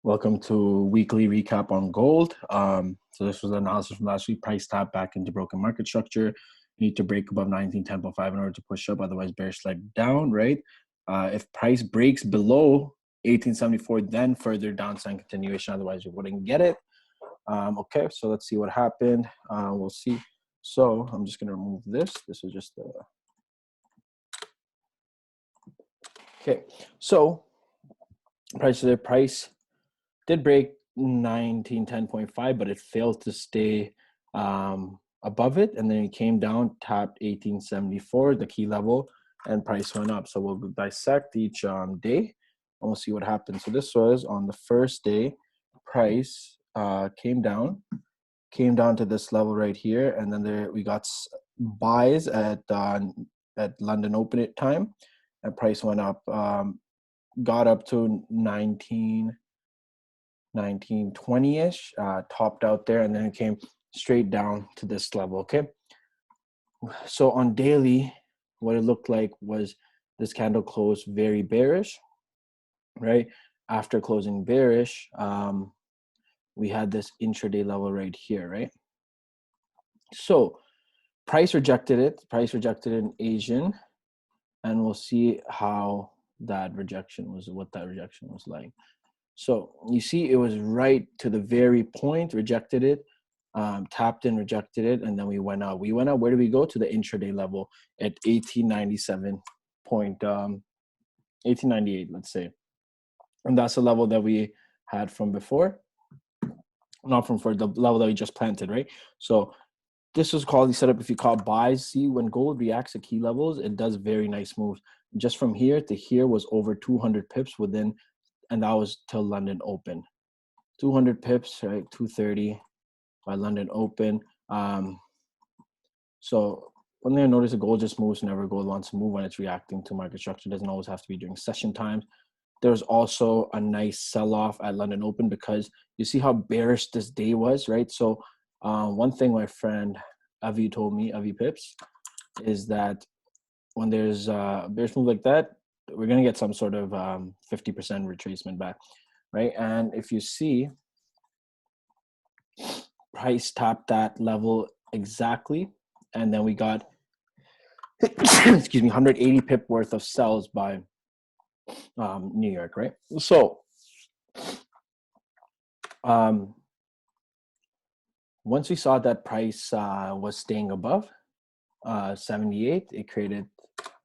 Welcome to weekly recap on gold. So this was the analysis from last week. Price tap back into broken market structure. You need to break above 1910.5 in order to push up, otherwise bearish leg down, right? If price breaks below 1874, then further downside continuation, otherwise you wouldn't get it. Okay, so let's see what happened. We'll see. So I'm just going to remove this. This is just the... Okay, so price did break 1910.5, but it failed to stay above it, and then it came down, tapped 1874, the key level, and price went up. So we'll dissect each day, and we'll see what happened. So this was on the first day. Price came down to this level right here, and then we got buys at London open time, and price went up, got up to 1920-ish, topped out there, and then it came straight down to this level. Okay, so on daily, what it looked like was this candle closed very bearish, right? After closing bearish, we had this intraday level right here, right? So price rejected it in Asian, and we'll see how that rejection was, what that rejection was like. So you see it was right to the very point, rejected it, tapped in, rejected it, and then we went out. Where did we go? To the intraday level at 1898, let's say. And that's the level that we had from before. Not from for the level that we just planted, right? So this was quality setup. If you call buys, see when gold reacts at key levels, it does very nice moves. Just from here to here was over 200 pips within, and that was till London open. 200 pips, right? 230 by London open. So one thing I noticed, the gold just moves whenever gold wants to move when it's reacting to market structure. It doesn't always have to be during session times. There's also a nice sell-off at London open because you see how bearish this day was, right? So one thing my friend Avi told me, Avi Pips, is that when there's a bearish move like that, we're going to get some sort of 50% retracement back, right? And if you see, price tapped that level exactly, and then we got, excuse me, 180 pip worth of sells by New York, right? So once we saw that price was staying above 78, it created,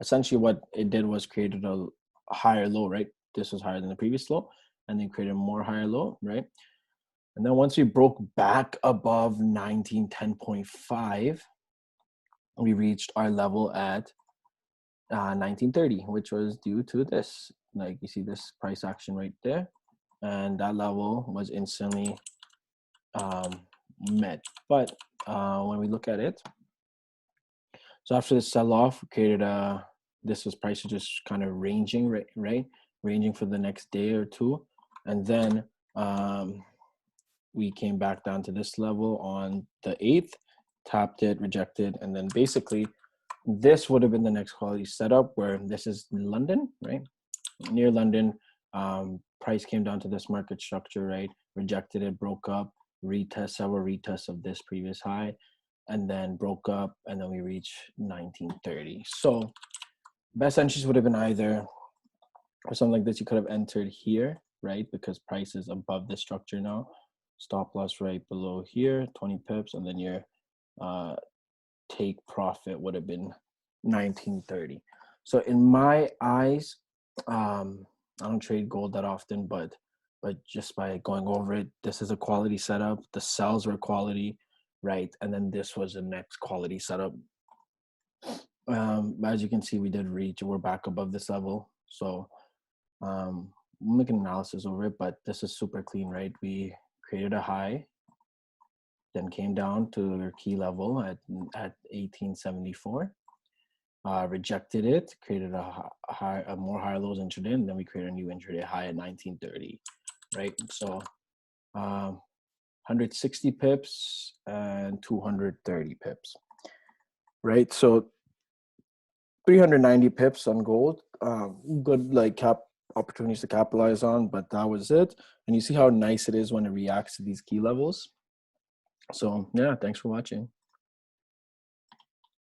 essentially what it did was created a higher low, right? This was higher than the previous low, and then created more higher low, right? And then once we broke back above 1910.5, we reached our level at 1930, which was due to this. Like you see this price action right there, and that level was instantly met. But when we look at it, so after the sell-off, created this was price just kind of ranging, right? Ranging for the next day or two, and then we came back down to this level on the 8th, tapped it, rejected, and then basically this would have been the next quality setup, where this is London, right? Near London, price came down to this market structure, right? Rejected it, broke up, several retests of this previous high, and then broke up, and then we reached 1930. So best entries would have been either, or something like this, you could have entered here, right? Because price is above the structure now. Stop loss right below here, 20 pips, and then your take profit would have been 1930. So in my eyes, I don't trade gold that often, but just by going over it, this is a quality setup. The sells were quality, right? And then this was the next quality setup. As you can see, we did reach, we're back above this level. So we'll make an analysis over it, but this is super clean, right? We created a high, then came down to their key level at 1874, rejected it, created a more higher lows intraday, and then we created a new intraday high at 1930, right? So 160 pips and 230 pips, right? So 390 pips on gold, good like opportunities to capitalize on, but that was it. And you see how nice it is when it reacts to these key levels. So yeah, thanks for watching.